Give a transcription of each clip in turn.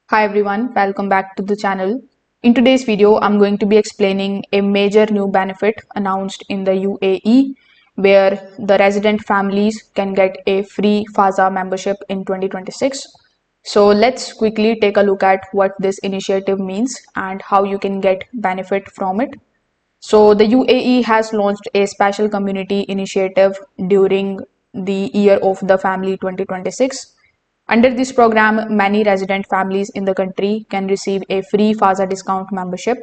Hi everyone, welcome back to the channel. In today's video, I'm going to be explaining a major new benefit announced in the UAE where the resident families can get a free Fazaa membership in 2026. So let's quickly take a look at what this initiative means and how you can get benefit from it. So the UAE has launched a special community initiative during the Year of the Family 2026. Under this program, many resident families in the country can receive a free Fazaa discount membership.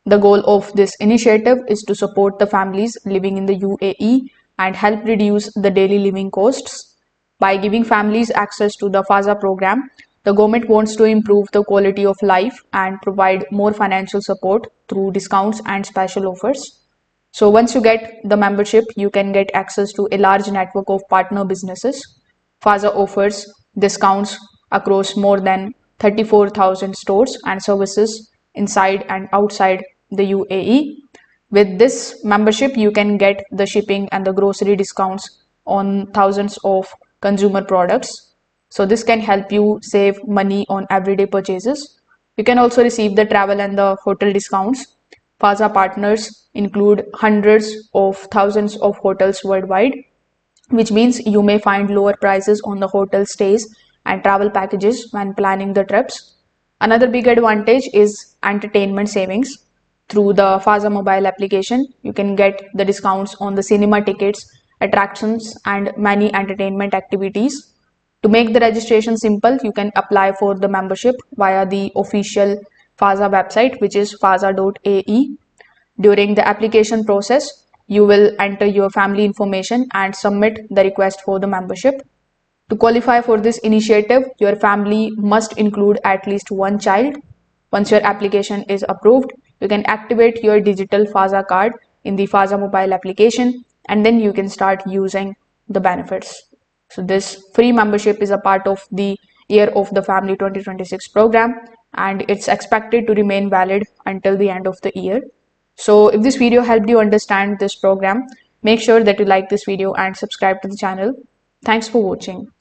The goal of this initiative is to support the families living in the UAE and help reduce the daily living costs. By giving families access to the Fazaa program, the government wants to improve the quality of life and provide more financial support through discounts and special offers. So once you get the membership, you can get access to a large network of partner businesses. Fazaa offers discounts across more than 34,000 stores and services inside and outside the UAE. With this membership, you can get the shipping and the grocery discounts on thousands of consumer products. So this can help you save money on everyday purchases. You can also receive the travel and the hotel discounts. Fazaa partners include hundreds of thousands of hotels worldwide, which means you may find lower prices on the hotel stays and travel packages when planning the trips. Another big advantage is entertainment savings. Through the Fazaa mobile application, you can get the discounts on the cinema tickets, attractions, and many entertainment activities. To make the registration simple, you can apply for the membership via the official Fazaa website, which is fazaa.ae. During the application process, you will enter your family information and submit the request for the membership. To qualify for this initiative, your family must include at least one child. Once your application is approved, you can activate your digital Fazaa card in the Fazaa mobile application and then you can start using the benefits. So this free membership is a part of the Year of the Family 2026 program and it's expected to remain valid until the end of the year. So if this video helped you understand this program, make sure that you like this video and subscribe to the channel. Thanks for watching.